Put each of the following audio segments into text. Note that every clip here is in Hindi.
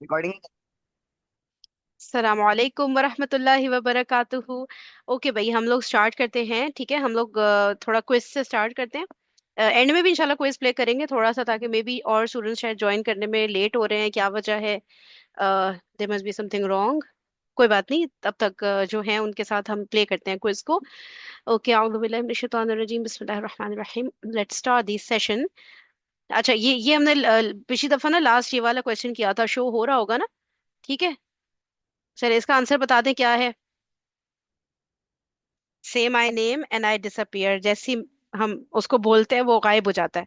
रिकॉर्डिंग। अस्सलामुअलैकुम वरहमतुल्लाहि वबरकातुहू। ओके भाई, हम लोग स्टार्ट करते हैं। ठीक है, हम लोग थोड़ा क्विज से स्टार्ट करते हैं। एंड में भी इंशाल्लाह क्विज प्ले करेंगे थोड़ा सा, ताकि मे बी और स्टूडेंट्स शायद ज्वाइन करने में लेट हो रहे हैं। क्या वजह है? There must be something wrong. कोई बात नहीं, तब तक जो है उनके साथ हम प्ले करते हैं क्विज को। ओके, आउज़ु बिल्लाहि मिनश शैतानिर रजीम, बिस्मिल्लाहिर रहमानिर रहीम। Let's start this session. अच्छा, ये हमने पिछली दफा ना लास्ट ये वाला क्वेश्चन किया था, शो हो रहा होगा ना? ठीक है, चलिए इसका आंसर बता दें क्या है। से my name and I disappear, जैसी हम उसको बोलते हैं वो गायब हो जाता है।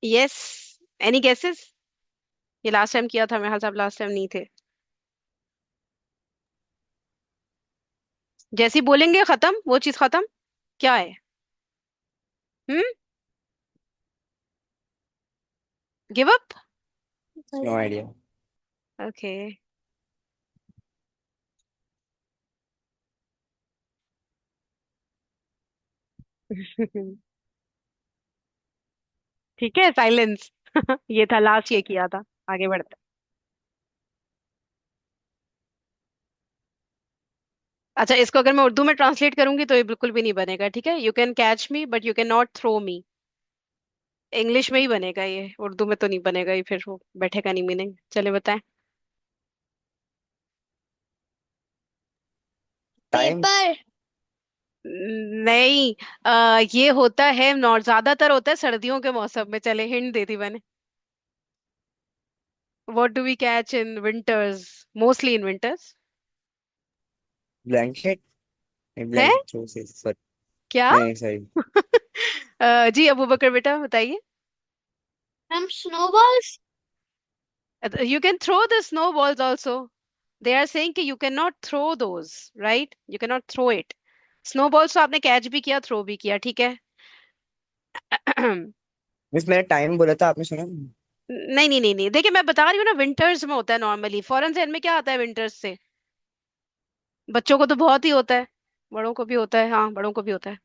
यस। Any guesses? ये लास्ट टाइम किया था, मेरे ख्याल से आप लास्ट टाइम नहीं थे। जैसे ही बोलेंगे खत्म, वो चीज खत्म। क्या है? Hmm. Give up? No idea. Okay. ठीक है, साइलेंस। ये था लास्ट, ये किया था। आगे बढ़ते हैं। अच्छा, इसको अगर मैं उर्दू में ट्रांसलेट करूंगी तो ये बिल्कुल भी नहीं बनेगा। ठीक है, you can catch me but you can not throw me. English में ही बनेगा ये, उर्दू में तो नहीं बनेगा ये, फिर वो बैठेगा नहीं मीनिंग। चले बताएं। टाइम। पेपर। नहीं। ये होता है नॉर ज्यादातर होता है सर्दियों के मौसम में। चले हिंट दे दी मैंने। What do we catch in winters? Mostly in winters. Blanket. है? ब्लैंकेट थ्रो से सॉरी। क्या? नहीं सॉरी। जी अबू बकर बेटा बताइए। हम snowballs. You can throw the snowballs also. They are saying कि you can not throw those. Right, you can not throw it. Snowballs तो आपने कैच भी किया, थ्रो भी किया। ठीक है। मिस मैंने टाइम बोला था, आपने सुना? नहीं नहीं नहीं नहीं, देखिए मैं बता रही हूँ ना, विंटर्स में होता है नॉर्मली। फॉरेन से में क्या आता है विंटर्स से? बच्चों को तो बहुत ही होता है, बड़ों को भी होता है। हाँ, बड़ों को भी होता है।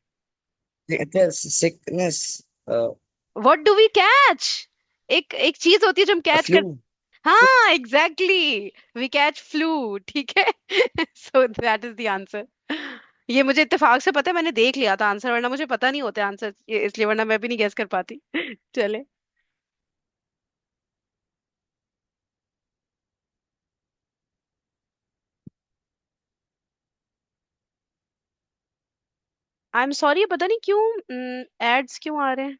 Sickness. What do we catch? एक एक चीज होती है जो हम कैच फ्लू। कर। हाँ, एग्जैक्टली। We catch flu. ठीक है। So that is the answer. ये मुझे इत्तेफाक से पता है, मैंने देख लिया था आंसर, वरना मुझे पता नहीं होते आंसर, इसलिए वरना मैं भी नहीं गेस कर पाती। चले। आई एम सॉरी, पता नहीं क्यों एड्स क्यों आ रहे हैं।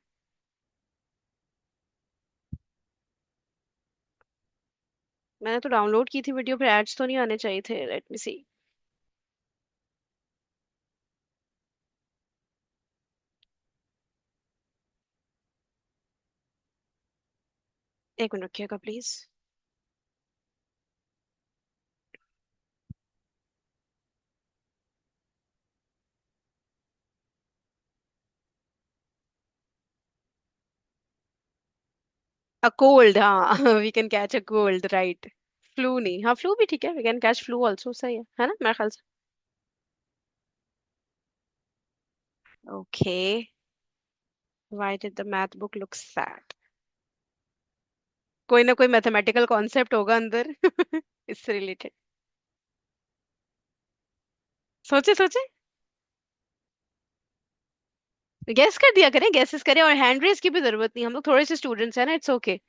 मैंने तो डाउनलोड की थी वीडियो, फिर एड्स तो नहीं आने चाहिए थे। Let me see. एक मिनट रखिएगा प्लीज। अ कोल्ड, हाँ। We can catch a cold, right. Flu नहीं, हाँ फ्लू भी ठीक है, we can catch flu also, सही है ना मेरे ख्याल से। Okay. Why did the math book look sad? कोई ना कोई मैथमेटिकल कॉन्सेप्ट होगा अंदर। इससे रिलेटेड। सोचे सोचे। गेस कर दिया करें, गेसेस करें, और हैंड रेस की भी जरूरत नहीं, हम लोग थोड़े से स्टूडेंट्स हैं ना, इट्स ओके।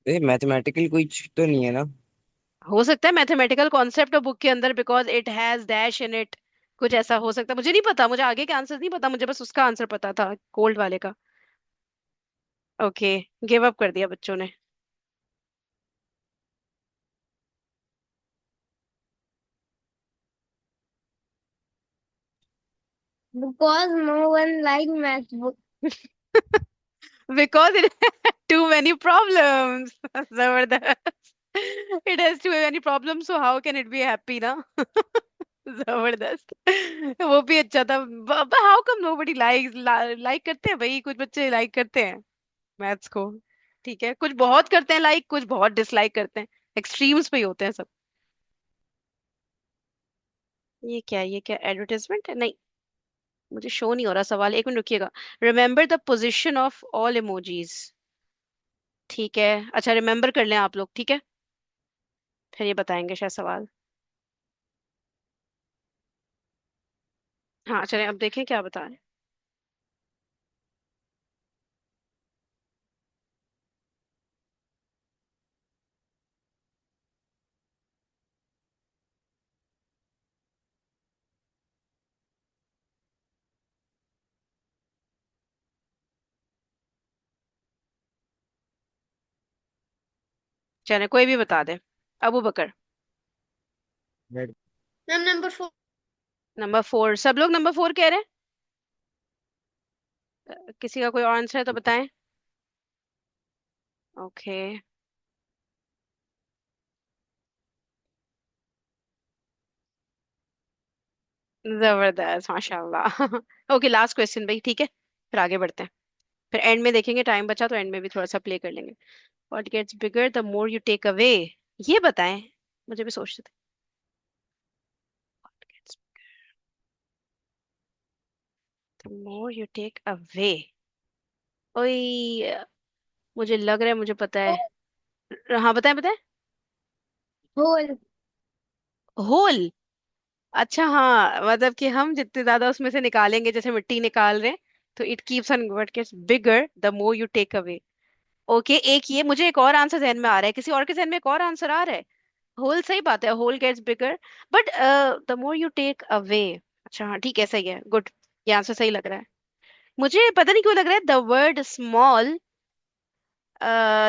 मैथमेटिकल कोई चीज तो नहीं है ना? हो सकता है मैथमेटिकल कॉन्सेप्ट हो बुक के अंदर, because it has dash in it. कुछ ऐसा हो सकता है, मुझे नहीं पता, मुझे आगे के आंसर नहीं पता, मुझे बस उसका आंसर पता था, कोल्ड वाले का। ओके। गिव अप कर दिया बच्चों ने। Because no one like math book. Because it had too many problems. Zabardast. It has too many problems, so how can it be happy ना? जबरदस्त। वो भी अच्छा था। How come nobody like, like करते हैं भाई, कुछ बच्चे लाइक करते हैं मैथ्स को। ठीक है, कुछ बहुत करते हैं लाइक, कुछ बहुत डिसलाइक करते हैं। एक्सट्रीम्स पे ही होते हैं सब। ये क्या, ये क्या एडवर्टाइजमेंट है? नहीं। मुझे शो नहीं हो रहा सवाल, एक मिनट रुकिएगा। Remember the position of all emojis. ठीक है, अच्छा रिमेम्बर कर लें आप लोग, ठीक है, फिर ये बताएंगे शायद सवाल। हाँ चलें, अब देखें क्या बता रहे हैं। चलें, कोई भी बता दे। Abu Bakar. Ma'am number 4। Number 4, सब लोग नंबर 4 कह रहे हैं। किसी का कोई और आंसर है तो बताएं। ओके, जबरदस्त, माशाल्लाह। ओके, लास्ट क्वेश्चन भाई, ठीक है, फिर आगे बढ़ते हैं। फिर एंड में देखेंगे, टाइम बचा तो एंड में भी थोड़ा सा प्ले कर लेंगे। What gets bigger the more you take away. ये बताएं, मुझे भी सोचते थे। What gets the more you take away। ओए, मुझे लग रहा है मुझे पता है। हाँ बताएं बताएं। होल। होल। अच्छा हाँ, मतलब कि हम जितने ज्यादा उसमें से निकालेंगे, जैसे मिट्टी निकाल रहे हैं, तो it keeps on what gets bigger the more you take away. Okay, एक ये मुझे एक और आंसर जहन में आ रहा है, किसी और के जहन में एक और आंसर आ रहा है। होल सही बात है, hole gets bigger, but the more you take away. अच्छा हाँ ठीक है, सही है, गुड। ये आंसर सही लग रहा है। मुझे पता नहीं क्यों लग रहा है द वर्ड स्मॉल,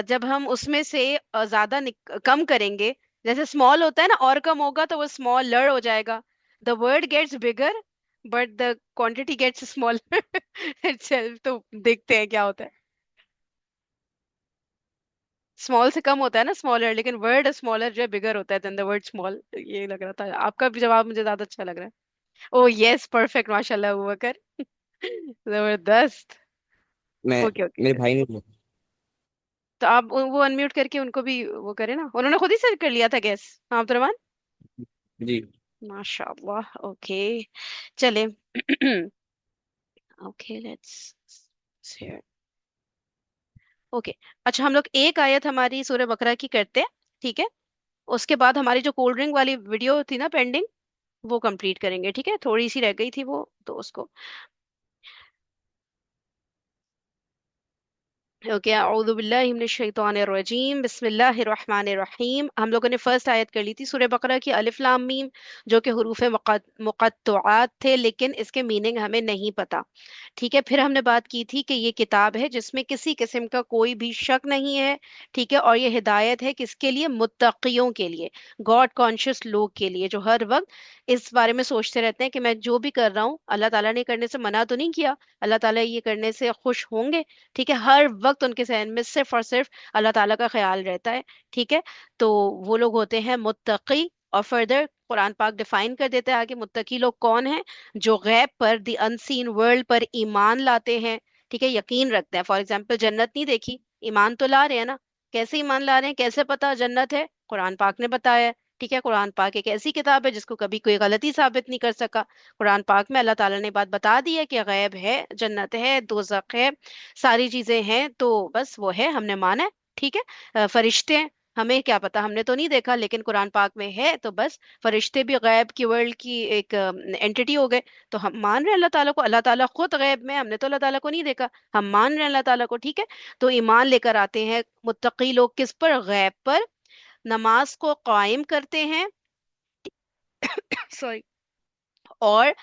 जब हम उसमें से ज्यादा कम करेंगे, जैसे स्मॉल होता है ना, और कम होगा तो वो स्मॉल लड़ हो जाएगा। The word gets bigger but the quantity gets small itself. तो देखते हैं क्या होता है। स्मॉल से कम होता है ना स्मॉलर, लेकिन वर्ड स्मॉलर जो है बिगर होता है देन द वर्ड स्मॉल। ये लग रहा था, आपका भी जवाब मुझे ज्यादा अच्छा लग रहा है। ओ यस, परफेक्ट, माशाल्लाह अबू बकर। जबरदस्त। मैं ओके ओके, मेरे भाई ने बोला। तो आप वो अनम्यूट करके उनको भी वो करें ना, उन्होंने खुद ही सेट कर लिया था गैस। हाँ अब्दुलरहमान, जी। माशाल्लाह। ओके, चले। Okay let's okay. अच्छा, हम लोग एक आयत हमारी सूरह बकरा की करते हैं, ठीक है। उसके बाद हमारी जो कोल्ड ड्रिंक वाली वीडियो थी ना पेंडिंग, वो कंप्लीट करेंगे, ठीक है, थोड़ी सी रह गई थी वो, तो उसको। ओके, औज़ु बिल्लाहि मिनश शैतानिर रजीम, बिस्मिल्लाहिर रहमानिर रहीम। हम लोगों ने फर्स्ट आयत कर ली थी सूरह बकरा की, अलिफ लाम मीम, जो कि हुरूफ मुक़त्तआत थे, लेकिन इसके मीनिंग हमें नहीं पता। ठीक है, फिर हमने बात की थी कि ये किताब है जिसमें किसी किस्म का कोई भी शक नहीं है, ठीक है, और ये हिदायत है किसके लिए, मुत्तकियों के लिए, गॉड कॉन्शियस लोग के लिए, जो हर वक्त इस बारे में सोचते रहते हैं कि मैं जो भी कर रहा हूँ, अल्लाह ताला ने करने से मना तो नहीं किया, अल्लाह ताला ये करने से खुश होंगे। ठीक है, हर वक्त उनके जहन में सिर्फ और सिर्फ अल्लाह ताला का ख्याल रहता है। ठीक है, तो वो लोग होते हैं मुत्तकी। और फर्दर कुरान पाक डिफाइन कर देता है आगे, मुत्तकी लोग कौन हैं, जो गैब पर, द अनसीन वर्ल्ड पर ईमान लाते हैं। ठीक है, यकीन रखते हैं। फॉर एग्जाम्पल, जन्नत नहीं देखी, ईमान तो ला रहे हैं ना। कैसे ईमान ला रहे हैं, कैसे पता जन्नत है, कुरान पाक ने बताया है। ठीक है, कुरान पाक एक ऐसी किताब है जिसको कभी कोई गलती साबित नहीं कर सका। कुरान पाक में अल्लाह ताला ने बात बता दी है कि गैब है, जन्नत है, दोजख है, सारी चीजें हैं, तो बस वो है, हमने माना है। ठीक है, फरिश्ते हैं, हमें क्या पता, हमने तो नहीं देखा, लेकिन कुरान पाक में है, तो बस फरिश्ते भी गैब की वर्ल्ड की एक एंटिटी हो गए। तो हम मान रहे हैं अल्लाह ताला को, अल्लाह ताला खुद गैब में है, हमने तो अल्लाह ताला को नहीं देखा, हम मान रहे हैं अल्लाह ताला को। ठीक है, तो ईमान लेकर आते हैं मुत्तकी लोग किस पर, गैब पर, नमाज को कायम करते हैं। सॉरी, और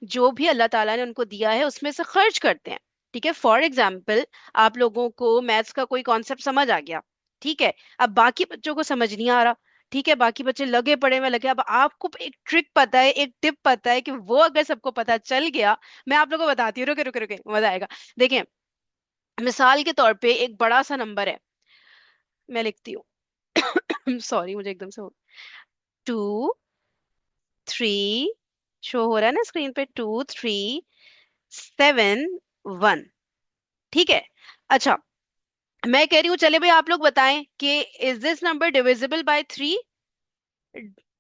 जो भी अल्लाह ताला ने उनको दिया है उसमें से खर्च करते हैं। ठीक है, फॉर एग्जाम्पल, आप लोगों को मैथ्स का कोई कॉन्सेप्ट समझ आ गया, ठीक है, अब बाकी बच्चों को समझ नहीं आ रहा। ठीक है, बाकी बच्चे लगे पड़े में लगे, अब आपको एक ट्रिक पता है, एक टिप पता है कि वो अगर सबको पता चल गया, मैं आप लोगों को बताती हूँ, रुके रुके रुके, मजा आएगा। देखें, मिसाल के तौर पे एक बड़ा सा नंबर है, मैं लिखती हूँ सॉरी, मुझे एकदम से 2 3, शो हो रहा है ना स्क्रीन पे, 2 3 7 1। ठीक है, अच्छा, मैं कह रही हूँ, चले भाई आप लोग बताएं कि is this number divisible by 3,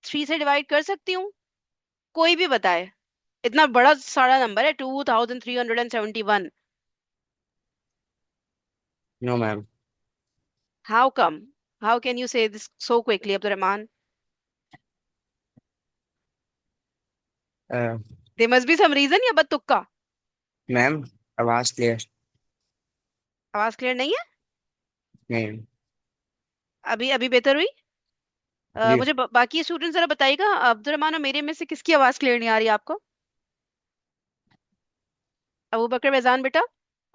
3 से डिवाइड कर सकती हूँ, कोई भी बताए, इतना बड़ा सारा नंबर है 2371। No ma'am. How come? How can you say this so quickly Abdul Rahman? They must be some reason, या बस तुक्का? मैम, आवाज क्लियर आवाज क्लियर नहीं है? नहीं। अभी अभी बेहतर हुई? जी। मुझे बाकी स्टूडेंट जरा बताइएगा, अब्दुल रहमान और मेरे में से किसकी आवाज क्लियर नहीं आ रही है आपको? अबू बकर फैजान बेटा,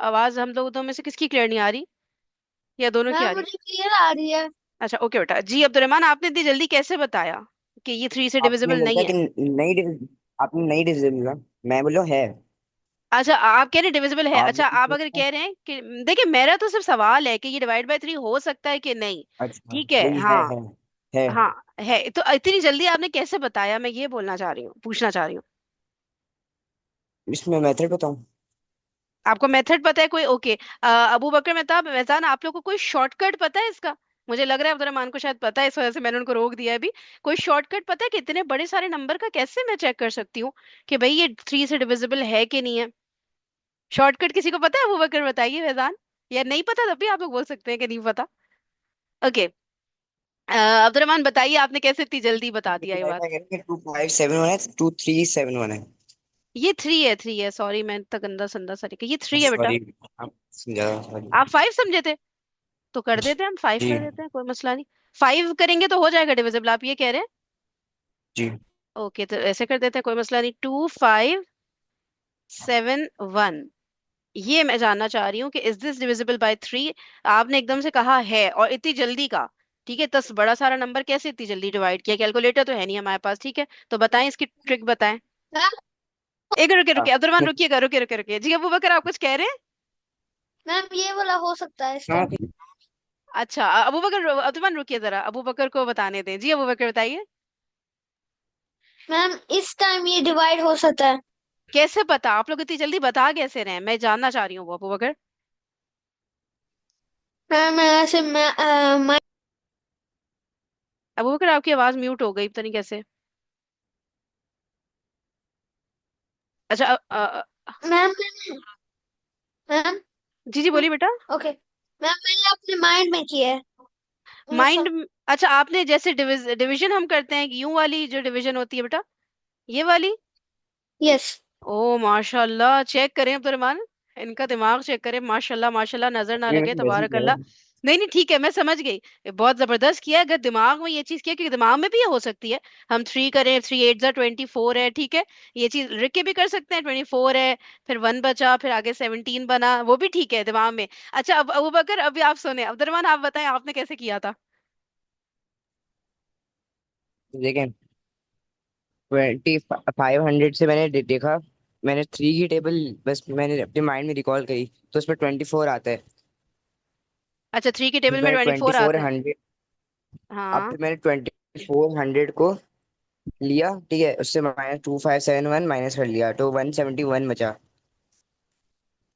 आवाज हम लोग दो में से किसकी क्लियर नहीं आ रही, या दोनों की आ मैम रही? मुझे क्लियर आ रही है। अच्छा ओके बेटा। जी अब्दुल रहमान, आपने इतनी जल्दी कैसे बताया कि ये 3 से आपने डिविजिबल नहीं बोला है? कि नहीं आपने नहीं डिविजिबल का, मैं बोलो है। अच्छा आप कह रहे हैं डिविजिबल है। आपने अच्छा आप अगर पूछा। कह रहे हैं कि, देखिए मेरा तो सिर्फ सवाल है कि ये डिवाइड बाय 3 हो सकता है कि नहीं। अच्छा, ठीक है वही हाँ। है। हाँ है, तो इतनी जल्दी आपने कैसे बताया, मैं ये बोलना चाह रही हूँ, पूछना चाह रही हूँ। इसमें मेथड बताऊं? आपको मेथड पता है कोई? ओके। अबू बकर मेहताब फैजान, आप लोग को कोई शॉर्टकट पता है इसका? मुझे लग रहा है अब्दुल रहमान को शायद पता है, इस वजह से मैंने उनको रोक दिया है अभी। कोई शॉर्टकट पता है कि इतने बड़े सारे नंबर का कैसे मैं चेक कर सकती हूँ कि भाई ये 3 से डिविजिबल है कि नहीं है? शॉर्टकट किसी को पता है? अबू बकर बताइए फैजान। या नहीं पता तब भी आप लोग बोल सकते हैं कि नहीं पता। ओके। अब्दुल रहमान बताइए, आपने कैसे इतनी जल्दी बता दिया ये बात? 2571 है, 2371 है। ये 3 है, 3 है, सॉरी मैं इतना गंदा संदा सा ये 3 है बेटा। सॉरी। आप समझा, सॉरी। आप 5 समझे थे? तो कर देते हैं, हम 5 जी। कर देते हैं, कोई मसला नहीं। 5 करेंगे तो हो जाएगा डिविजिबल, आप ये कह रहे हैं? जी। ओके तो ऐसे कर देते हैं, कोई मसला नहीं। 2571, ये मैं जानना चाह रही हूँ कि इज दिस डिविजिबल बाय 3? आपने एकदम से कहा है और इतनी जल्दी का। ठीक है, 10 बड़ा सारा नंबर कैसे इतनी जल्दी डिवाइड किया? कैलकुलेटर तो है नहीं हमारे पास। ठीक है, तो बताएं इसकी ट्रिक बताएं। मैम एक रुके रुके अब्दुल रहमान, हाँ। रुकिएगा, रुके रुके रुके जी। अबू बकर आप कुछ कह रहे हैं? मैम ये वाला हो सकता है इसका। हाँ, अच्छा अबू बकर, अब्दुल रहमान रुकिए जरा, अबू बकर को बताने दें। जी अबू बकर बताइए। मैम इस टाइम ये डिवाइड हो सकता है। कैसे पता? आप लोग इतनी जल्दी बता कैसे रहे हैं, मैं जानना चाह रही हूँ वो, अबू बकर। मैम ऐसे मैं अबू बकर आपकी आवाज म्यूट हो गई, पता नहीं कैसे। अच्छा मैम मैम जी जी बोलिए बेटा। ओके मैम मैंने अपने माइंड में किया है वो सब। माइंड? अच्छा आपने जैसे डिवीजन हम करते हैं, यूं वाली जो डिवीजन होती है बेटा, ये वाली? यस। ओ माशाल्लाह, चेक करें अब्दुल रहमान, इनका दिमाग चेक करें, माशाल्लाह माशाल्लाह, नजर ना ये लगे, मतलब वैसे ही तबारक किया अल्लाह। है। नहीं नहीं ठीक है, मैं समझ गई। ये बहुत जबरदस्त किया है, अगर दिमाग में ये चीज किया, क्योंकि दिमाग में भी ये हो सकती है। हम 3 करें, 3 8 जा 24 है, ठीक है। ये चीज लिख के भी कर सकते हैं, 24 है, फिर 1 बचा, फिर आगे 17 बना, वो भी ठीक है दिमाग में। अच्छा अब अबू बकर अभी आप सुने, अब्दुल रहमान आप बताएं आपने कैसे किया था? देखें, 2500 से मैंने देखा। मैंने थ्री की टेबल बस मैंने अपने माइंड में रिकॉल करी, तो उसमें 24 आता है। अच्छा 3 की फिर टेबल में मैंने 24 24 आते हैं। हंड्रेड अब हाँ। फिर मैंने 2400 को लिया, ठीक है, उससे -2571 माइनस कर लिया, तो 171 बचा।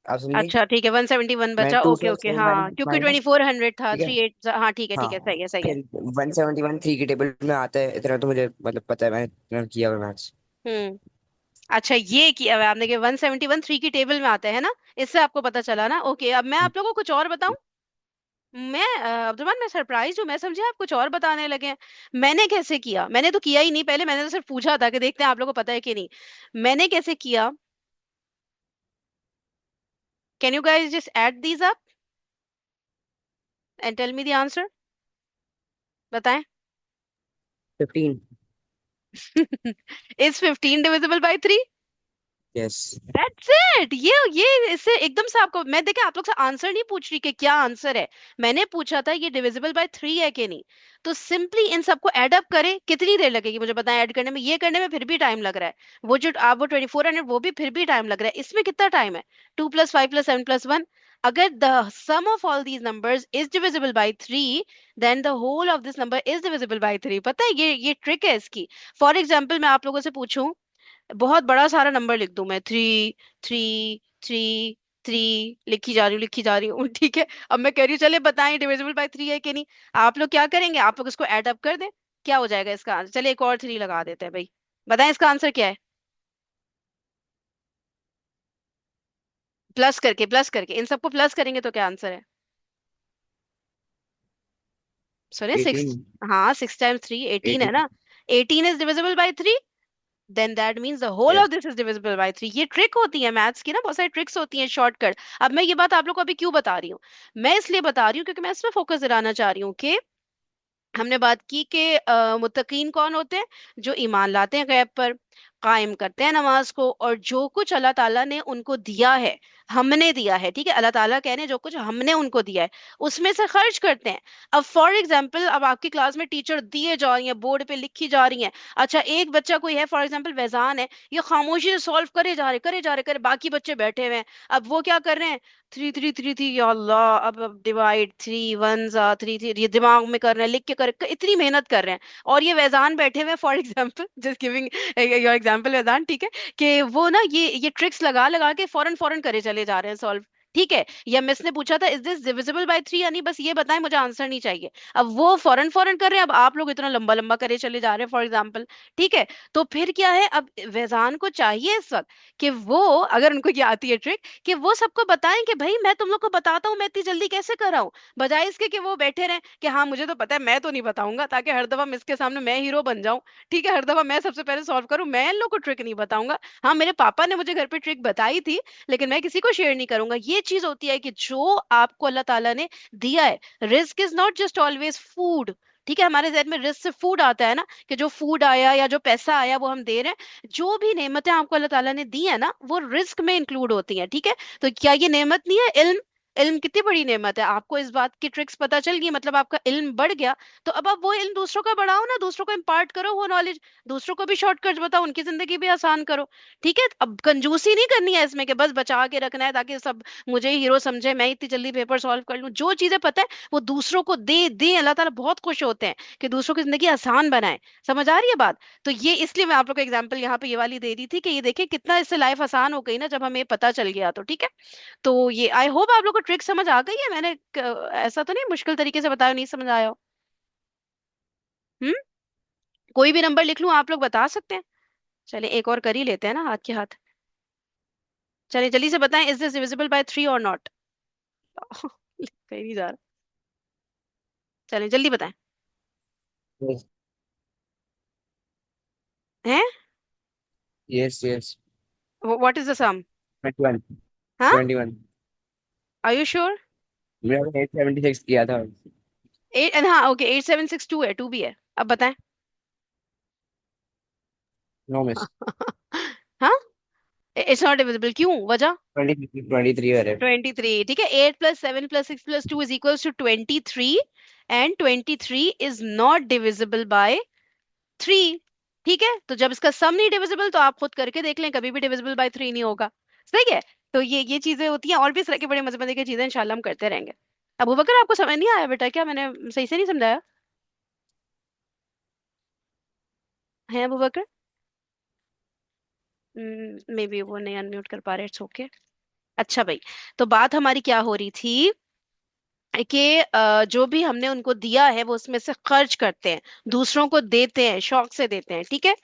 आप समझी? अच्छा ठीक है, 171 मैंने बचा, two okay five okay seven हाँ, क्योंकि माइनस, 2400 था, ठीक है। 3 8, हाँ ठीक है हाँ, ठीक है, सही है सही है। फिर 171 थ्री की टेबल में आता है, इतना तो मुझे मतलब पता है, मैंने किया हुआ मैथ्स। हम्म। अच्छा ये किया हुआ है आपने कि 171 3 की टेबल में आता है ना? इससे आपको पता चला ना? ओके, अब मैं आप लोगों को कुछ और बताऊं। मैं अब्दुलमान, मैं सरप्राइज हूँ, मैं समझे आप कुछ और बताने लगे हैं। मैंने कैसे किया? मैंने तो किया ही नहीं, पहले मैंने तो सिर्फ पूछा था कि देखते हैं आप लोगों को पता है कि नहीं। मैंने कैसे किया? Can you guys just add these up and tell me the answer? बताएं। 15। Is 15 divisible by 3? Yes. That's it. ये इससे एकदम से आपको मैं देखे आप लोग से आंसर नहीं पूछ रही कि क्या आंसर है। मैंने पूछा था ये डिविजिबल बाय 3 है कि नहीं। तो सिंपली इन सबको ऐड अप करें, कितनी देर लगेगी मुझे बताएं ऐड करने में? ये करने में फिर भी टाइम लग रहा है। वो जो आप वो 2400 वो भी फिर भी टाइम लग रहा है, इसमें कितना टाइम है? 2 + 5 + 7 + 1। अगर the sum of all these numbers is divisible by 3, then the whole of this number is divisible by 3। पता है ये ट्रिक है इसकी। फॉर एग्जाम्पल मैं आप लोगों से पूछूं, बहुत बड़ा सारा नंबर लिख दूं मैं, 3 3 3 3, लिखी जा रही हूँ लिखी जा रही हूँ ठीक है। अब मैं कह रही हूँ चले बताएं डिविजिबल बाय 3 है कि नहीं। आप लोग क्या करेंगे? आप लोग इसको ऐड अप कर दें, क्या हो जाएगा इसका आंसर? चलिए एक और 3 लगा देते हैं भाई। बताएं इसका आंसर क्या है? प्लस करके इन सबको प्लस करेंगे तो क्या आंसर है? सुनिए, 6। 18। हाँ, 6 × 3 18 है 18। ना। 18 is divisible by 3, then that means the whole of yes. This is divisible by 3। ये ट्रिक होती है मैथ्स की ना, बहुत सारी ट्रिक्स होती हैं, शॉर्टकट। अब मैं ये बात आप लोग को अभी क्यों बता रही हूँ? मैं इसलिए बता रही हूँ क्योंकि मैं इसमें फोकस दिलाना चाह रही हूँ कि हमने बात की कि मुत्तकीन कौन होते हैं? जो ईमान लाते हैं गैब पर, कायम करते हैं नमाज को, और जो कुछ अल्लाह ताला ने उनको दिया है, हमने दिया है, ठीक है, अल्लाह ताला कह रहे हैं जो कुछ हमने उनको दिया है उसमें से खर्च करते हैं। अब फॉर एग्जाम्पल, अब आपकी क्लास में टीचर दिए जा रही हैं, बोर्ड पे लिखी जा रही हैं। अच्छा, एक बच्चा कोई है, फॉर एग्जाम्पल वैजान है, ये खामोशी से सॉल्व करे जा रहे करे जा रहे करे, बाकी बच्चे बैठे हुए हैं। अब वो क्या कर रहे हैं? 3 3 3 3, या अल्लाह, अब डिवाइड, 3 1 3 3, ये दिमाग में कर रहे हैं, लिख के कर, इतनी मेहनत कर रहे हैं। और ये वैजान बैठे हुए हैं, for example, just giving your example Waizan, ठीक है, कि वो ना ये ट्रिक्स लगा लगा के फौरन फौरन करे चले जा रहे हैं सॉल्व। ठीक है, या मिस ने पूछा था इज दिस डिविजिबल बाय 3, यानी बस ये बताएं, मुझे आंसर नहीं चाहिए। अब वो फौरन फौरन कर रहे हैं, अब आप लोग इतना लंबा लंबा करे चले जा रहे हैं, फॉर एग्जाम्पल। ठीक है, तो फिर क्या है, अब वैजान को चाहिए इस वक्त कि वो, अगर उनको ये आती है ट्रिक, कि वो सबको बताएं कि भाई मैं तुम लोग को बताता हूँ, मैं इतनी जल्दी कैसे कर रहा हूँ, बजाय इसके कि वो बैठे रहें कि हाँ मुझे तो पता है, मैं तो नहीं बताऊंगा, ताकि हर दफा मिस के सामने मैं हीरो बन जाऊं। ठीक है, हर दफा मैं सबसे पहले सॉल्व करूं, मैं इन लोग को ट्रिक नहीं बताऊंगा। हाँ, मेरे पापा ने मुझे घर पे ट्रिक बताई थी, लेकिन मैं किसी को शेयर नहीं करूंगा। ये चीज होती है कि जो आपको अल्लाह ताला ने दिया है, risk is not just always food. ठीक है, हमारे जहन में रिस्क से फूड आता है ना, कि जो फूड आया या जो पैसा आया वो हम दे रहे हैं। जो भी नेमतें आपको अल्लाह ताला ने दी है ना, वो रिस्क में इंक्लूड होती हैं। ठीक है, तो क्या ये नेमत नहीं है इल्म? इल्म कितनी बड़ी नेमत है, आपको इस बात की ट्रिक्स पता चल गई, मतलब आपका इल्म बढ़ गया। तो अब आप वो इल्म दूसरों का बढ़ाओ ना, दूसरों को इम्पार्ट करो वो नॉलेज, दूसरों को भी शॉर्टकट्स बताओ, उनकी जिंदगी भी आसान करो। ठीक है, अब कंजूसी नहीं करनी है इसमें कि बस बचा के रखना है ताकि सब मुझे हीरो समझे, मैं इतनी जल्दी पेपर सॉल्व कर लूं। जो चीजें पता है वो दूसरों को दे दे, अल्लाह ताला बहुत खुश होते हैं कि दूसरों की जिंदगी आसान बनाए। समझ आ रही है बात? तो ये इसलिए मैं आप लोग को एग्जाम्पल यहाँ पे ये वाली दे रही थी कि ये देखिए कितना इससे लाइफ आसान हो गई ना, जब हमें पता चल गया तो। ठीक है, तो ये आई होप आप लोग को ट्रिक समझ आ गई है। मैंने ऐसा तो नहीं मुश्किल तरीके से बताया, नहीं समझ आया हो? हम्म, कोई भी नंबर लिख लूं, आप लोग बता सकते हैं। चलिए एक और कर ही लेते हैं ना, हाथ के हाथ। चलिए जल्दी से बताएं, इज दिस डिविजिबल बाय 3 और नॉट? कहीं नहीं जा रहा। चलिए जल्दी बताएं। यस। हैं? Yes. Yes. What is the sum? 21। हाँ, 21। Are you sure? मैंने 876 किया था। 8, हाँ ओके, 8762 है, 2 भी है। अब बताएं। No miss. हाँ, इट्स नॉट डिविजिबल, क्यों, वजह? 23 है। 23, ठीक है, 8 + 7 + 6 + 2 is equals to 23, and 23 is not divisible by 3। ठीक है, तो जब इसका सम नहीं डिविजिबल तो आप खुद करके देख लें, कभी भी डिविजिबल बाय 3 नहीं होगा। सही है, तो ये चीजें होती हैं, और भी इस तरह के बड़े मजे मजे की चीजें इंशाल्लाह हम करते रहेंगे। अबू बकर, आपको समझ नहीं आया बेटा? क्या मैंने सही से नहीं समझाया है अबू बकर? मे बी वो नहीं अनम्यूट कर पा रहे, इट्स ओके। अच्छा भाई, तो बात हमारी क्या हो रही थी कि जो भी हमने उनको दिया है वो उसमें से खर्च करते हैं, दूसरों को देते हैं, शौक से देते हैं। ठीक है,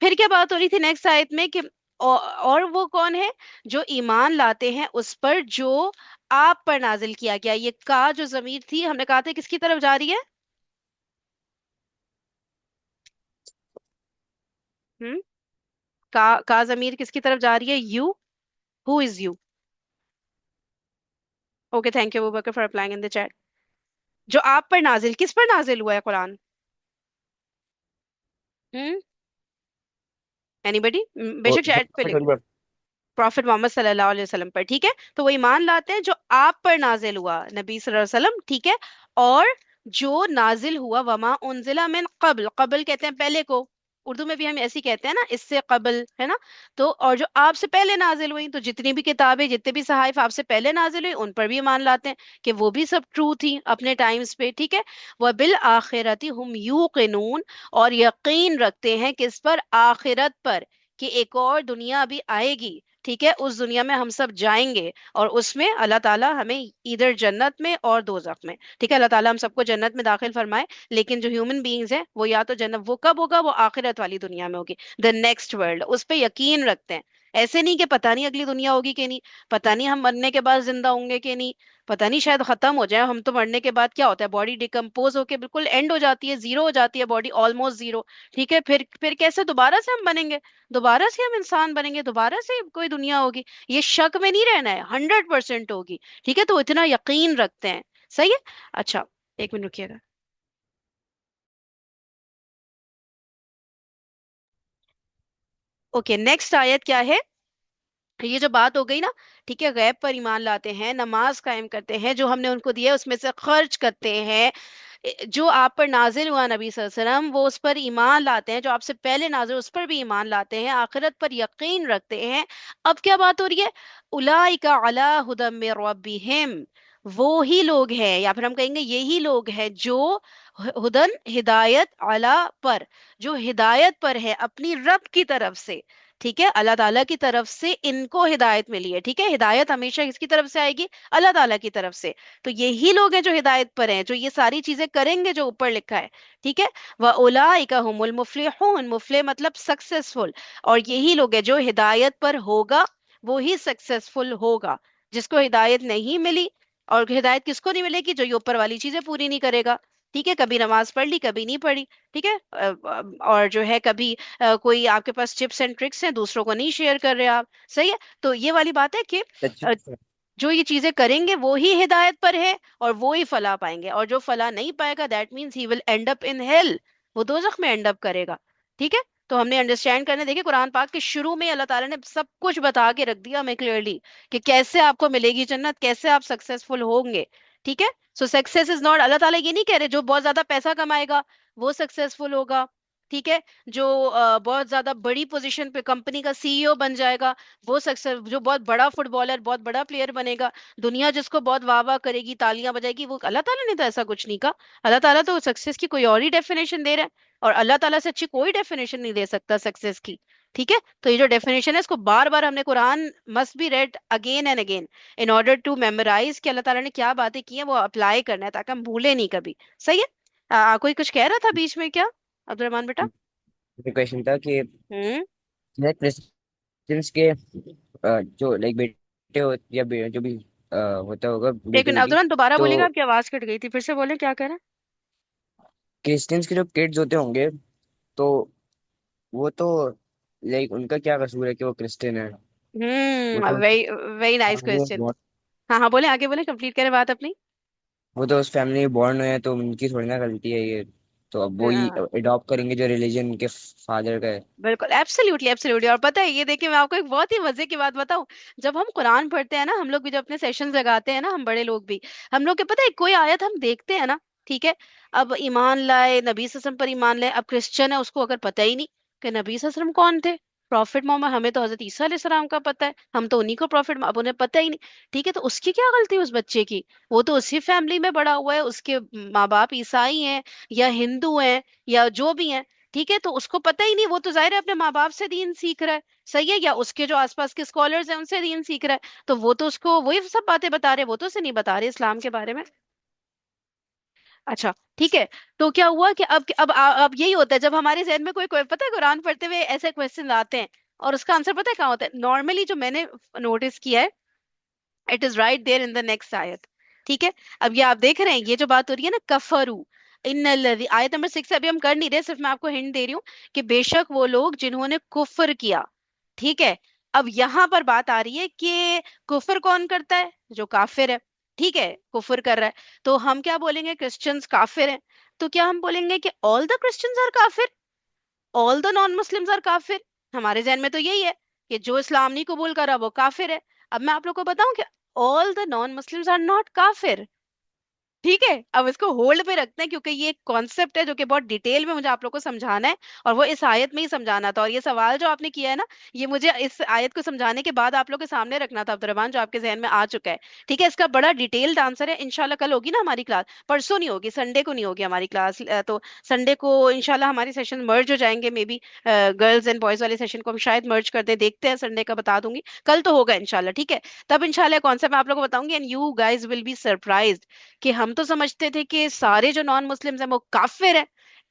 फिर क्या बात हो रही थी नेक्स्ट आयत में कि और वो कौन है? जो ईमान लाते हैं उस पर जो आप पर नाजिल किया गया। ये का जो जमीर थी, हमने कहा था किसकी तरफ जा रही है? हम्म, का जमीर किसकी तरफ जा रही है? You. Who is you? Okay, thank you Abu Bakr for applying in the chat. जो आप पर नाजिल, किस पर नाजिल हुआ है कुरान? Hmm, anybody? बेशक चैट पे लिख, प्रॉफिट मोहम्मद सल्लल्लाहु अलैहि वसल्लम पर। ठीक है, तो वो ईमान लाते हैं जो आप पर नाजिल हुआ, नबी सल्लल्लाहु अलैहि वसल्लम। ठीक है, और जो नाजिल हुआ, वमा उनजिला मिन कबल, कबल कहते हैं पहले को, उर्दू में भी हम ऐसे ही कहते हैं ना, इससे कबल, है ना। तो और जो आपसे पहले नाजिल हुई, तो जितनी भी किताबें, जितने भी सहाइफ आपसे पहले नाजिल हुई, उन पर भी ईमान लाते हैं कि वो भी सब ट्रू थी अपने टाइम्स पे। ठीक है, वह बिल आखिरती हम यूकिनून, और यकीन रखते हैं किस पर? आखिरत पर, कि एक और दुनिया भी आएगी। ठीक है, उस दुनिया में हम सब जाएंगे, और उसमें अल्लाह ताला हमें इधर जन्नत में और दोजख में, ठीक है, अल्लाह ताला हम सबको जन्नत में दाखिल फरमाए। लेकिन जो ह्यूमन बीइंग्स हैं वो या तो जन्नत, वो कब होगा? वो आखिरत वाली दुनिया में होगी, द नेक्स्ट वर्ल्ड, उस पे यकीन रखते हैं। ऐसे नहीं कि पता नहीं अगली दुनिया होगी कि नहीं, पता नहीं हम मरने के बाद जिंदा होंगे कि नहीं, पता नहीं शायद खत्म हो जाए हम। तो मरने के बाद क्या होता है, बॉडी डिकम्पोज होके बिल्कुल एंड हो जाती है, जीरो हो जाती है बॉडी, ऑलमोस्ट जीरो। ठीक है, फिर कैसे दोबारा से हम बनेंगे, दोबारा से हम इंसान बनेंगे, दोबारा से कोई दुनिया होगी? ये शक में नहीं रहना है, 100% होगी। ठीक है, तो इतना यकीन रखते हैं। सही है। अच्छा, एक मिनट रुकिएगा। ओके, नेक्स्ट आयत क्या है? ये जो बात हो गई ना, ठीक है, गैब पर ईमान लाते हैं, नमाज कायम करते हैं, जो हमने उनको दिया है उसमें से खर्च करते हैं, जो आप पर नाजिल हुआ नबी सल्लल्लाहु अलैहि वसल्लम वो उस पर ईमान लाते हैं, जो आपसे पहले नाजिल उस पर भी ईमान लाते हैं, आखिरत पर यकीन रखते हैं। अब क्या बात हो रही है? उलाइका अला हुदम मिर रब्बिहिम, वो ही लोग हैं, या फिर हम कहेंगे यही लोग हैं जो हुदन, हिदायत, अला पर, जो हिदायत पर है अपनी रब की तरफ से। ठीक है, अल्लाह ताला की तरफ से इनको हिदायत मिली है। ठीक है, हिदायत हमेशा किसकी तरफ से आएगी? अल्लाह ताला की तरफ से। तो यही लोग हैं जो हिदायत पर हैं, जो ये सारी चीजें करेंगे जो ऊपर लिखा है। ठीक है, व उलाइका हुमुल मुफलिहून, मुफलिह मतलब सक्सेसफुल, और यही लोग हैं जो हिदायत पर होगा वो ही सक्सेसफुल होगा। जिसको हिदायत नहीं मिली, और हिदायत किसको नहीं मिलेगी? जो ये ऊपर वाली चीजें पूरी नहीं करेगा। ठीक है, कभी नमाज पढ़ ली कभी नहीं पढ़ी। ठीक है, और जो है कभी कोई आपके पास टिप्स एंड ट्रिक्स हैं दूसरों को नहीं शेयर कर रहे आप। सही है, तो ये वाली बात है कि अच्छा। जो ये चीजें करेंगे वो ही हिदायत पर है और वो ही फलाह पाएंगे, और जो फलाह नहीं पाएगा that means he will and up in hell, वो दोजख में एंड अप करेगा। ठीक है, तो हमने अंडरस्टैंड करने, देखिए कुरान पाक के शुरू में अल्लाह ताला ने सब कुछ बता के रख दिया हमें क्लियरली कि कैसे आपको मिलेगी जन्नत, कैसे आप सक्सेसफुल होंगे। ठीक है, सो सक्सेस इज नॉट, अल्लाह ताला ये नहीं कह रहे जो बहुत ज्यादा पैसा कमाएगा वो सक्सेसफुल होगा। ठीक है, जो बहुत ज्यादा बड़ी पोजीशन पे कंपनी का सीईओ बन जाएगा वो सक्सेस, जो बहुत बड़ा फुटबॉलर बहुत बड़ा प्लेयर बनेगा, दुनिया जिसको बहुत वाह वाह करेगी तालियां बजाएगी, वो, अल्लाह ताला ने तो ऐसा कुछ नहीं कहा। अल्लाह ताला तो सक्सेस की कोई और ही डेफिनेशन दे रहा है, और अल्लाह ताला से अच्छी कोई डेफिनेशन नहीं दे सकता सक्सेस की। ठीक है, तो ये जो डेफिनेशन है इसको बार बार हमने Quran must be read again and again in order to memorise कि अल्लाह ताला ने क्या बातें की हैं वो अप्लाई करना है ताकि हम भूले नहीं कभी। सही है। कोई कुछ कह रहा था बीच में क्या, अब्दुलरहमान बेटा? क्वेश्चन था कि हम्म। क्रिश्चियंस के जो लाइक बेटे हो या जो भी होता होगा एक बेटे मिनट बेटी, अब्दुलरहमान, दोबारा तो बोलेगा, आपकी आवाज कट गई थी, फिर से बोले क्या कह रहे क्रिश्चियंस के जो किड्स होते होंगे, तो वो तो लाइक उनका क्या कसूर है कि वो क्रिश्चियन है? हैं? वो तो वेरी वेरी नाइस फैमिली में क्वेश्चन। born- हाँ हाँ, बोले आगे, बोले, कंप्लीट करें बात अपनी। वो तो उस फैमिली में बॉर्न हुए हैं, तो उनकी थोड़ी ना गलती है ये। तो अब वो ही हाँ, अडॉप्ट करेंगे जो रिलीजन उनके फादर का है। बिल्कुल, एब्सोल्युटली एब्सोल्युटली। और पता है, ये देखिए मैं आपको एक बहुत ही मजे की बात बताऊं, जब हम कुरान पढ़ते हैं ना, हम लोग भी जब अपने सेशंस लगाते हैं ना, हम बड़े लोग भी, हम लोग के पता है कोई आयत हम देखते हैं ना, ठीक है, अब ईमान लाए नबी सल्लल्लाहु अलैहि वसल्लम पर ईमान लाए, अब क्रिश्चियन है उसको अगर पता ही नहीं कि नबी सल्लल्लाहु अलैहि वसल्लम कौन थे, प्रॉफिट मोहम्मद, हमें तो हजरत ईसा अलैहिस्सलाम का पता है, हम तो उन्हीं को प्रॉफिट, अब उन्हें पता ही नहीं। ठीक है, तो उसकी क्या गलती उस बच्चे की? वो तो उसी फैमिली में बड़ा हुआ है, उसके माँ बाप ईसाई हैं या हिंदू हैं या जो भी हैं। ठीक है, तो उसको पता ही नहीं, वो तो जाहिर है अपने माँ बाप से दीन सीख रहा है। सही है, या उसके जो आसपास के स्कॉलर्स हैं उनसे दीन सीख रहा है, तो वो तो उसको वही सब बातें बता रहे, वो तो उसे नहीं बता रहे इस्लाम के बारे में। अच्छा, ठीक है, तो क्या हुआ कि अब यही होता है जब हमारे जहन में कोई कोई पता है कुरान पढ़ते हुए ऐसे क्वेश्चन आते हैं, और उसका आंसर पता है कहाँ होता है नॉर्मली, जो मैंने नोटिस किया है, it is right there in the next आयत। ठीक है, अब ये आप देख रहे हैं, ये जो बात हो रही है ना, कफरू इन, आयत नंबर 6 अभी हम कर नहीं रहे, सिर्फ मैं आपको हिंट दे रही हूँ कि बेशक वो लोग जिन्होंने कुफ्र किया। ठीक है, अब यहाँ पर बात आ रही है कि कुफ्र कौन करता है? जो काफिर है। ठीक है, कुफ्र कर रहा है, तो हम क्या बोलेंगे? क्रिश्चियंस काफिर हैं, तो क्या हम बोलेंगे कि ऑल द क्रिश्चियंस आर काफिर, all the non Muslims are काफिर? हमारे जहन में तो यही है कि जो इस्लाम नहीं कबूल करा वो काफिर है। अब मैं आप लोग को बताऊं कि all the non Muslims are not काफिर। ठीक है, अब इसको होल्ड पे रखते हैं क्योंकि ये एक कॉन्सेप्ट है जो कि बहुत डिटेल में मुझे आप लोग को समझाना है, और वो इस आयत में ही समझाना था। और ये सवाल जो आपने किया है ना, ये मुझे इस आयत को समझाने के बाद आप लोग के सामने रखना था अब्दुर्रहमान, जो आपके जहन में आ चुका है। ठीक है, इसका बड़ा डिटेल्ड आंसर है, इंशाल्लाह कल होगी ना हमारी क्लास, परसों नहीं होगी, संडे को नहीं होगी हमारी क्लास, तो संडे को इंशाल्लाह हमारी सेशन मर्ज हो जाएंगे, may be girls and boys वाले सेशन को हम शायद मर्ज कर दें, देखते हैं, संडे का बता दूंगी, कल तो होगा इंशाल्लाह। ठीक है, तब इंशाल्लाह कॉन्सेप्ट मैं आप लोग को बताऊंगी, and you guys will be surprised कि हम तो समझते थे कि सारे जो नॉन मुस्लिम्स हैं वो काफिर हैं,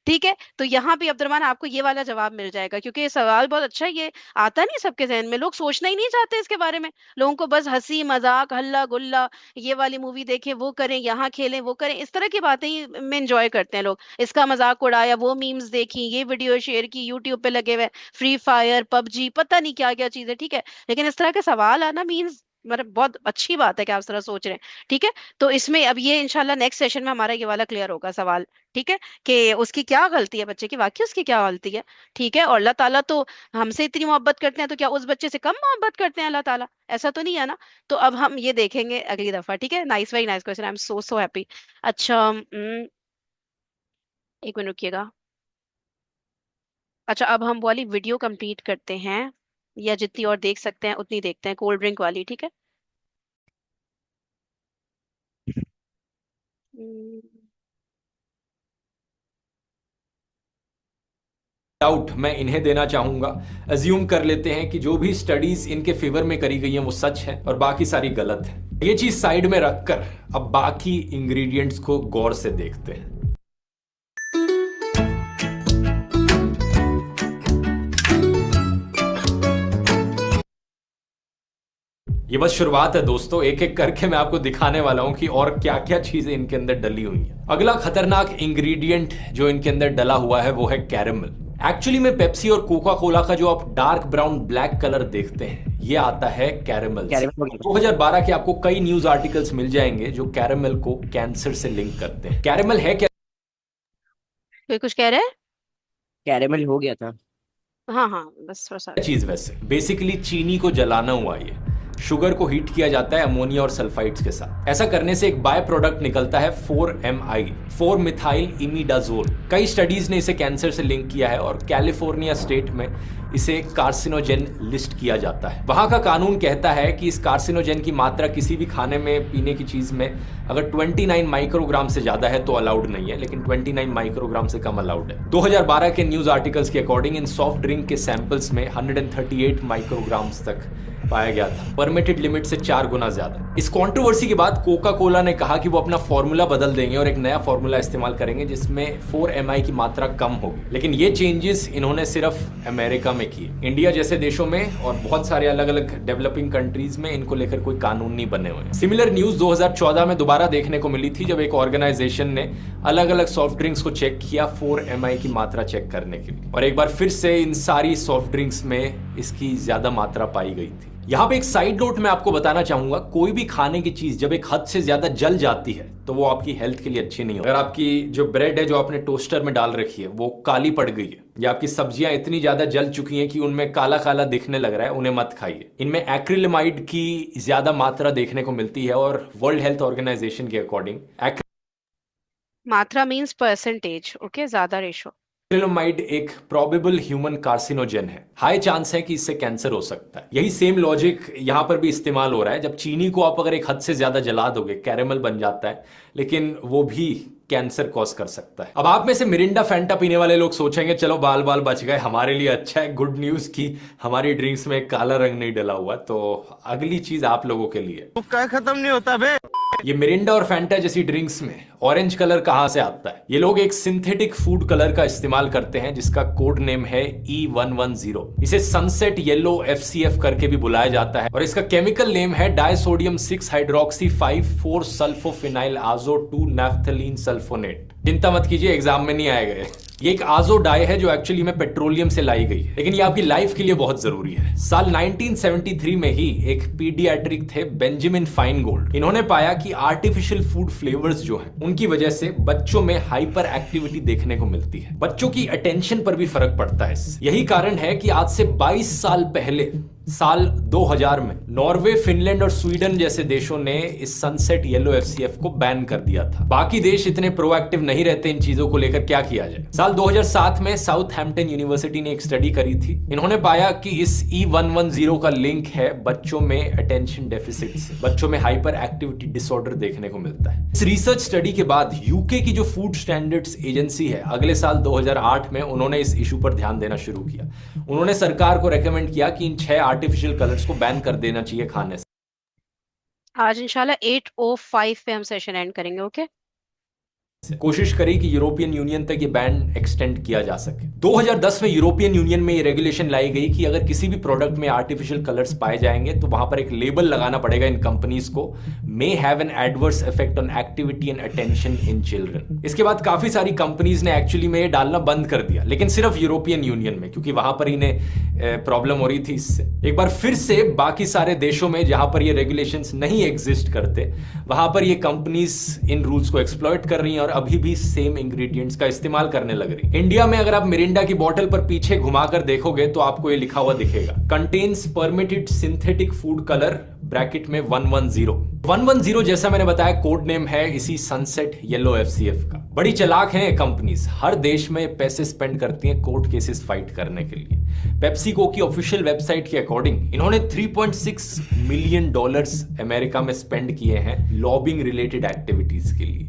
ठीक है, तो यहाँ पे अब्दुलरमान आपको ये वाला जवाब मिल जाएगा, क्योंकि ये सवाल बहुत अच्छा है, ये आता नहीं सबके जहन में, लोग सोचना ही नहीं चाहते इसके बारे में। लोगों को बस हंसी मजाक हल्ला गुल्ला, ये वाली मूवी देखें, वो करें, यहाँ खेलें, वो करें, इस तरह की बातें ही में एंजॉय करते हैं लोग। इसका मजाक उड़ाया, वो मीम्स देखी, ये वीडियो शेयर की, यूट्यूब पे लगे हुए फ्री फायर पबजी पता नहीं क्या क्या चीजें, ठीक है। लेकिन इस तरह के सवाल आना मीन्स मतलब बहुत अच्छी बात है कि आप इस तरह सोच रहे हैं, ठीक है। तो इसमें अब ये इंशाल्लाह नेक्स्ट सेशन में हमारा ये वाला क्लियर होगा सवाल, ठीक है, कि उसकी क्या गलती है, बच्चे की वाकई उसकी क्या गलती है, ठीक है। और अल्लाह ताला तो हमसे इतनी मोहब्बत करते हैं, तो क्या उस बच्चे से कम मोहब्बत करते हैं अल्लाह ताला? ऐसा तो नहीं है ना। तो अब हम ये देखेंगे अगली दफा, ठीक है। Nice, very nice question, I am so so happy. अच्छा एक मिनट रुकिएगा। अच्छा, अब हम वाली वीडियो कंप्लीट करते हैं, या जितनी और देख सकते हैं उतनी देखते हैं, कोल्ड ड्रिंक वाली, ठीक है। हम्म, डाउट मैं इन्हें देना चाहूंगा। अज्यूम कर लेते हैं कि जो भी स्टडीज इनके फेवर में करी गई हैं वो सच है और बाकी सारी गलत है। ये चीज साइड में रखकर अब बाकी इंग्रेडिएंट्स को गौर से देखते हैं। ये बस शुरुआत है दोस्तों, एक एक करके मैं आपको दिखाने वाला हूं कि और क्या क्या चीजें इनके अंदर डली हुई हैं। अगला खतरनाक इंग्रेडिएंट जो इनके अंदर डला हुआ है वो है कैरेमल। एक्चुअली में पेप्सी और कोका कोला का जो आप डार्क ब्राउन ब्लैक कलर देखते हैं ये आता है कैरेमल से। 2012 के आपको कई न्यूज आर्टिकल्स मिल जाएंगे जो कैरेमल को कैंसर से लिंक करते हैं। कैरेमल है क्या कोई कुछ कह रहे हैं? कैरेमल हो गया था। हाँ हाँ, बस थोड़ा सा। चीज? वैसे बेसिकली चीनी को जलाना हुआ ये। शुगर को हीट किया जाता है अमोनिया और सल्फाइड्स के साथ। ऐसा करने से एक बाय प्रोडक्ट निकलता है 4MI, 4 मिथाइल इमिडाजोल। कई स्टडीज ने इसे कैंसर से लिंक किया है और कैलिफोर्निया स्टेट में इसे कार्सिनोजेन लिस्ट किया जाता है। वहां का कानून कहता है कि इस कार्सिनोजेन की मात्रा किसी भी खाने में पीने की चीज में अगर 29 माइक्रोग्राम से ज्यादा है तो अलाउड नहीं है, लेकिन 29 माइक्रोग्राम से कम अलाउड है। 2012 के न्यूज आर्टिकल्स के अकॉर्डिंग इन सॉफ्ट ड्रिंक के सैंपल्स में 138 माइक्रोग्राम्स तक पाया गया था, परमिटेड लिमिट से 4 गुना ज्यादा। इस कंट्रोवर्सी के बाद कोका कोला ने कहा कि वो अपना फॉर्मूला बदल देंगे और एक नया फॉर्मूला इस्तेमाल करेंगे जिसमें 4MI की मात्रा कम होगी। लेकिन ये चेंजेस इन्होंने सिर्फ अमेरिका में किए। इंडिया जैसे देशों में और बहुत सारे अलग अलग डेवलपिंग कंट्रीज में इनको लेकर कोई कानून नहीं बने हुए। सिमिलर न्यूज 2014 में दोबारा देखने को मिली थी, जब एक ऑर्गेनाइजेशन ने अलग अलग सॉफ्ट ड्रिंक्स को चेक किया 4MI की मात्रा चेक करने के लिए, और एक बार फिर से इन सारी सॉफ्ट ड्रिंक्स में इसकी ज्यादा मात्रा पाई गई थी। यहां पे एक साइड नोट मैं आपको बताना चाहूंगा, कोई भी खाने की चीज जब एक हद से ज्यादा जल जाती है तो वो आपकी हेल्थ के लिए अच्छी नहीं होगी। अगर आपकी जो ब्रेड है जो आपने टोस्टर में डाल रखी है वो काली पड़ गई है, या आपकी सब्जियां इतनी ज्यादा जल चुकी हैं कि उनमें काला काला दिखने लग रहा है, उन्हें मत खाइए। इनमें एक्रिलेमाइड की ज्यादा मात्रा देखने को मिलती है और वर्ल्ड हेल्थ ऑर्गेनाइजेशन के अकॉर्डिंग मात्रा मींस परसेंटेज, ओके, ज्यादा रेशो। एक्रिलेमाइड एक प्रोबेबल ह्यूमन कार्सिनोजेन है। हाई चांस है कि इससे कैंसर हो सकता है। यही सेम लॉजिक यहां पर भी इस्तेमाल हो रहा है। जब चीनी को आप अगर एक हद से ज्यादा जला दोगे कैरेमल बन जाता है, लेकिन वो भी कैंसर कॉज कर सकता है। अब आप में से मिरिंडा फैंटा पीने वाले लोग सोचेंगे चलो बाल बाल बच गए, हमारे लिए अच्छा है, गुड न्यूज की हमारी ड्रिंक्स में काला रंग नहीं डला हुआ। तो अगली चीज आप लोगों के लिए, खत्म नहीं होता बे। ये मिरिंडा और फैंटा जैसी ड्रिंक्स में ऑरेंज कलर कहां से आता है? ये लोग एक सिंथेटिक फूड कलर का इस्तेमाल करते हैं जिसका कोड नेम है E110। इसे सनसेट येलो FCF करके भी बुलाया जाता है और इसका केमिकल नेम है डायसोडियम 6 हाइड्रोक्सी 5 4 सल्फोफिनाइल आजो 2 नैफ्थलीन सल्फोनेट। चिंता मत कीजिए, एग्जाम में नहीं आएगा ये एक आजो डाई है जो एक्चुअली में पेट्रोलियम से लाई गई है, लेकिन ये आपकी लाइफ के लिए बहुत जरूरी है। साल 1973 में ही एक पीडियाट्रिक थे बेंजामिन फाइनगोल्ड। इन्होंने पाया कि आर्टिफिशियल फूड फ्लेवर्स जो हैं उनकी वजह से बच्चों में हाइपर एक्टिविटी देखने को मिलती है, बच्चों की अटेंशन पर भी फर्क पड़ता है। यही कारण है कि आज से 22 साल पहले साल 2000 में नॉर्वे, फिनलैंड और स्वीडन जैसे देशों ने इस सनसेट येलो FCF को बैन कर दिया था। बाकी देश इतने प्रोएक्टिव नहीं रहते इन चीजों को लेकर, क्या किया जाए। साल 2007 में साउथहैम्पटन यूनिवर्सिटी ने एक स्टडी करी थी। इन्होंने पाया कि इस E110 का लिंक है बच्चों में अटेंशन डेफिसिट से, बच्चों में हाइपर एक्टिविटी डिसऑर्डर देखने को मिलता है। इस रिसर्च स्टडी के बाद यूके की जो फूड स्टैंडर्ड्स एजेंसी है, अगले साल 2008 में उन्होंने इस इशू पर ध्यान देना शुरू किया। उन्होंने सरकार को रेकमेंड किया कि इन 6 आर्टिफिशियल कलर्स को बैन कर देना चाहिए खाने से। आज इंशाल्लाह 8:05 पे हम सेशन एंड करेंगे, ओके। कोशिश करी कि यूरोपियन यूनियन तक ये बैन एक्सटेंड किया जा सके। 2010 में यूरोपियन यूनियन में ये रेगुलेशन लाई गई कि अगर किसी भी प्रोडक्ट में आर्टिफिशियल कलर्स पाए जाएंगे तो वहां पर एक लेबल लगाना पड़ेगा इन कंपनीज को, may have an adverse effect on activity and attention in children. इसके बाद काफी सारी कंपनीज ने एक्चुअली में ये डालना बंद कर दिया, लेकिन सिर्फ यूरोपियन यूनियन में, क्योंकि वहां पर इन्हें प्रॉब्लम हो रही थी इससे। एक बार फिर से बाकी सारे देशों में जहां पर ये रेगुलेशंस नहीं एग्जिस्ट करते वहां पर ये कंपनीज इन रूल्स को एक्सप्लॉइट कर रही हैं और अभी भी सेम इंग्रेडिएंट्स का इस्तेमाल करने लग रही। इंडिया में अगर आप मिरिंडा की बोतल पर पीछे घुमाकर देखोगे तो आपको ये लिखा हुआ दिखेगा, contains permitted synthetic food colour bracket में 110 जैसा मैंने बताया कोड नेम है इसी सनसेट येलो FCF का। बड़ी चालाक हैं कंपनीज, हर देश में पैसे स्पेंड करती हैं कोर्ट केसेस फाइट करने के लिए। पेप्सिको की ऑफिशियल वेबसाइट के अकॉर्डिंग इन्होंने $3.6 मिलियन अमेरिका में स्पेंड किए हैं लॉबिंग रिलेटेड एक्टिविटीज के लिए।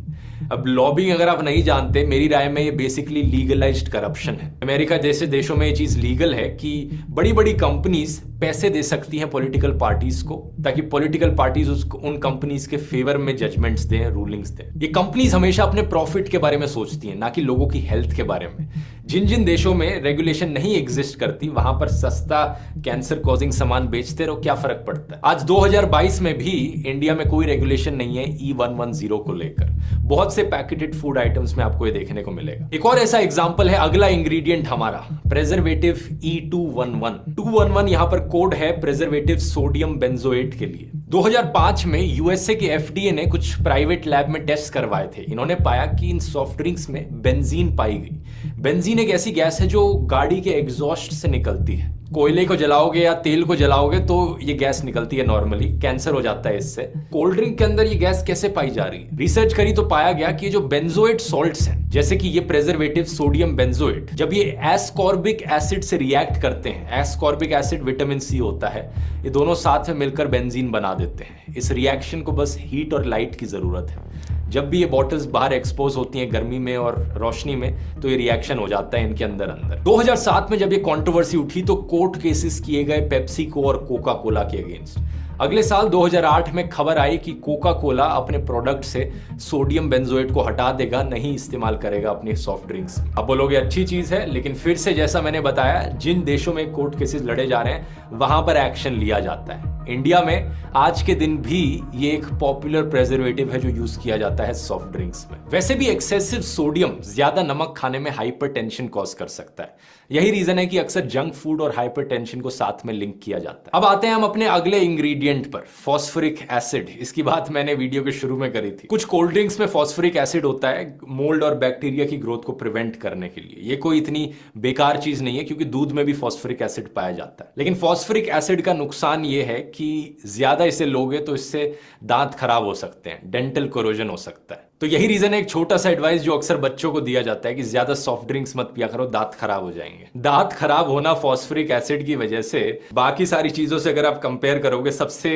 अब लॉबिंग अगर आप नहीं जानते, मेरी राय में ये बेसिकली लीगलाइज्ड करप्शन है। अमेरिका जैसे देशों में ये चीज लीगल है कि बड़ी बड़ी कंपनीज पैसे दे सकती हैं पॉलिटिकल पार्टीज को, ताकि पॉलिटिकल पार्टीज उन कंपनीज के फेवर में जजमेंट्स दें, रूलिंग्स दें। ये कंपनीज हमेशा अपने प्रॉफिट के बारे में सोचती हैं, ना कि लोगों की हेल्थ के बारे में। जिन जिन देशों में रेगुलेशन नहीं एग्जिस्ट करती वहां पर सस्ता कैंसर कॉजिंग सामान बेचते रहो, क्या फर्क पड़ता है। आज 2022 में भी इंडिया में कोई रेगुलेशन नहीं है E110 को लेकर। बहुत से पैकेटेड फूड आइटम्स में आपको ये देखने को मिलेगा। एक और ऐसा एग्जांपल है, अगला इंग्रेडिएंट हमारा प्रेजर्वेटिव E211। 211 यहां पर कोड है प्रेजर्वेटिव सोडियम बेंजोएट के लिए। 2005 में यूएसए के FDA ने कुछ प्राइवेट लैब में टेस्ट करवाए थे। इन्होंने पाया कि इन सॉफ्ट ड्रिंक्स में बेंजीन पाई गई। बेंजीन एक ऐसी गैस है जो गाड़ी के एग्जॉस्ट से निकलती है। कोयले को जलाओगे या तेल को जलाओगे तो ये गैस निकलती है, नॉर्मली कैंसर हो जाता है इससे। कोल्ड ड्रिंक के अंदर ये गैस कैसे पाई जा रही है? रिसर्च करी तो पाया गया कि ये जो बेंजोएट सॉल्ट्स हैं, जैसे कि ये प्रेजर्वेटिव सोडियम बेंजोएट, जब ये एस्कॉर्बिक एसिड से रिएक्ट करते हैं, एस्कॉर्बिक एसिड विटामिन C होता है, ये दोनों साथ में मिलकर बेंजीन बना देते हैं। इस रिएक्शन को बस हीट और लाइट की जरूरत है। जब भी ये बॉटल्स बाहर एक्सपोज होती हैं गर्मी में और रोशनी में, तो ये रिएक्शन हो जाता है इनके अंदर। 2007 में जब ये कंट्रोवर्सी उठी तो कोर्ट केसेस किए गए पेप्सिको और कोका कोला के अगेंस्ट। अगले साल 2008 में खबर आई कि कोका कोला अपने प्रोडक्ट से सोडियम बेंजोएट को हटा देगा, नहीं इस्तेमाल करेगा अपनी सॉफ्ट ड्रिंक्स। अब बोलोगे अच्छी चीज है, लेकिन फिर से जैसा मैंने बताया, जिन देशों में कोर्ट केसेस लड़े जा रहे हैं वहां पर एक्शन लिया जाता है। इंडिया में आज के दिन भी ये एक पॉपुलर प्रेजर्वेटिव है जो यूज किया जाता है सॉफ्ट ड्रिंक्स में। वैसे भी एक्सेसिव सोडियम, ज्यादा नमक खाने में हाइपरटेंशन कॉज कर सकता है। यही रीजन है कि अक्सर जंक फूड और हाइपरटेंशन को साथ में लिंक किया जाता है। अब आते हैं हम अपने अगले इंग्रेडिएंट पर, फॉस्फोरिक एसिड। इसकी बात मैंने वीडियो के शुरू में करी थी। कुछ कोल्ड ड्रिंक्स में फॉस्फोरिक एसिड होता है मोल्ड और बैक्टीरिया की ग्रोथ को प्रिवेंट करने के लिए। ये कोई इतनी बेकार चीज नहीं है, क्योंकि दूध में भी फॉस्फोरिक एसिड पाया जाता है। लेकिन फॉस्फोरिक एसिड का नुकसान ये है कि ज्यादा इसे लोगे तो इससे दांत खराब हो सकते हैं, डेंटल कोरोजन हो सकता है। तो यही रीजन है, एक छोटा सा एडवाइस जो अक्सर बच्चों को दिया जाता है कि ज्यादा सॉफ्ट ड्रिंक्स मत पिया करो, दांत खराब हो जाएंगे। दांत खराब होना फॉस्फोरिक एसिड की वजह से बाकी सारी चीजों से अगर आप कंपेयर करोगे सबसे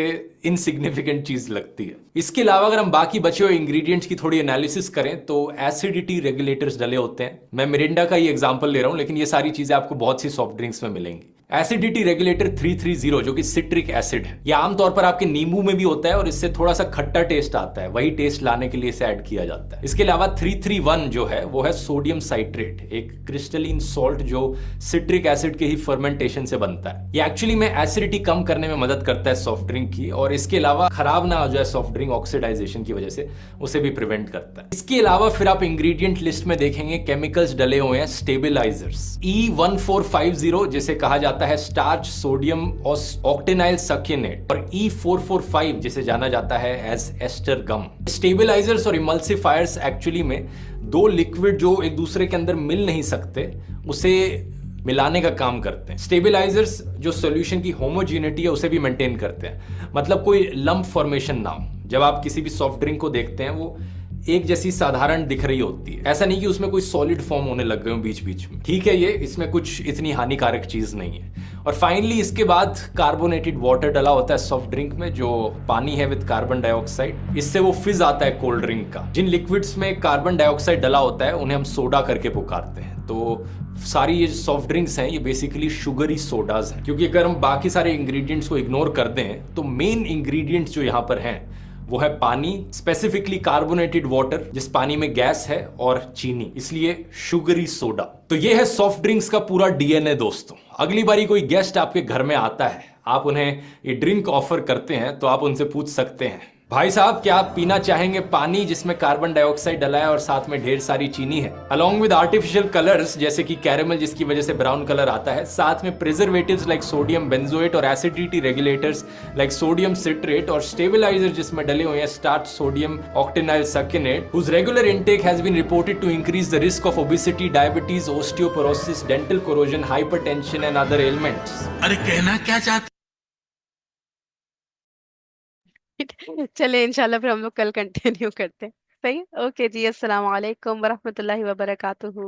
इनसिग्निफिकेंट चीज लगती है। इसके अलावा अगर हम बाकी बचे हुए इंग्रेडिएंट्स की थोड़ी एनालिसिस करें तो एसिडिटी रेगुलेटर्स डले होते हैं। मैं मिरिंडा का ही एग्जांपल ले रहा हूं, लेकिन ये सारी चीजें आपको बहुत सी सॉफ्ट ड्रिंक्स में मिलेंगी। एसिडिटी रेगुलेटर 330 जो कि सिट्रिक एसिड है, ये आमतौर पर आपके नींबू में भी होता है और इससे थोड़ा सा खट्टा टेस्ट आता है, वही टेस्ट लाने के लिए इसे ऐड किया जाता है। इसके अलावा 331 जो है वो है सोडियम साइट्रेट, एक क्रिस्टलिन सॉल्ट जो सिट्रिक एसिड के ही फर्मेंटेशन से बनता है। ये एक्चुअली में एसिडिटी कम करने में मदद करता है सॉफ्ट ड्रिंक की, और इसके अलावा खराब ना हो जाए सॉफ्ट ड्रिंक ऑक्सीडाइजेशन की वजह से, उसे भी प्रिवेंट करता है। इसके अलावा फिर आप इंग्रेडिएंट लिस्ट में देखेंगे केमिकल्स डले हुए हैं स्टेबिलाइजर्स। E1450 जिसे कहा जाता है स्टार्च सोडियम ऑक्टेनाइल सक्रिनेट, और E445 जिसे जाना जाता है एज एस्टर गम। स्टेबिलाइजर्स और इमल्सिफायर्स एक्चुअली में दो लिक्विड जो एक दूसरे के अंदर मिल नहीं सकते उसे मिलाने का काम करते हैं। स्टेबिलाइजर्स जो सॉल्यूशन की होमोजेनिटी है उसे भी मेंटेन करते हैं, मतलब कोई लंप फॉर्मेशन ना हो। जब आप किसी भी सॉफ्ट ड्रिंक को देखते हैं वो एक जैसी साधारण दिख रही होती है, ऐसा नहीं कि उसमें कोई सॉलिड फॉर्म होने लग गए हो बीच बीच में। ठीक है, ये इसमें कुछ इतनी हानिकारक चीज नहीं है। और फाइनली इसके बाद कार्बोनेटेड वाटर डला होता है सॉफ्ट ड्रिंक में, जो पानी है विद कार्बन डाइऑक्साइड। इससे वो फिज आता है कोल्ड ड्रिंक का। जिन लिक्विड्स में कार्बन डाइऑक्साइड डला होता है उन्हें हम सोडा करके पुकारते हैं। तो सारी ये सॉफ्ट ड्रिंक्स हैं ये बेसिकली शुगरी सोडाज हैं, क्योंकि अगर हम बाकी सारे इंग्रेडिएंट्स को इग्नोर कर दें तो मेन इंग्रेडिएंट्स जो यहाँ पर हैं वो है पानी, स्पेसिफिकली कार्बोनेटेड वाटर, जिस पानी में गैस है, और चीनी, इसलिए शुगरी सोडा। तो ये है सॉफ्ट ड्रिंक्स का पूरा डीएनए दोस्तों। अगली बारी कोई गेस्ट आपके घर में आता है, आप उन्हें ये ड्रिंक ऑफर करते हैं, तो आप उनसे पूछ सकते हैं, भाई साहब क्या आप पीना चाहेंगे पानी जिसमें कार्बन डाइऑक्साइड डला है और साथ में ढेर सारी चीनी है, अलॉन्ग विद आर्टिफिशियल कलर्स जैसे कि कैरेमल जिसकी वजह से ब्राउन कलर आता है, साथ में प्रिजर्वेटिव्स लाइक सोडियम बेंजोएट और acidity regulators like sodium citrate और स्टेबलाइजर जिसमें डले हुए हैं starch sodium octenyl succinate, whose regular intake has been reported to increase the risk of obesity, diabetes, osteoporosis, dental corrosion, hypertension and other ailments। अरे कहना क्या चाहते चले इंशाल्लाह फिर हम लोग कल कंटिन्यू करते हैं। सही, ओके जी, अस्सलाम वालेकुम वरहमतुल्लाहि वबरकातुहू।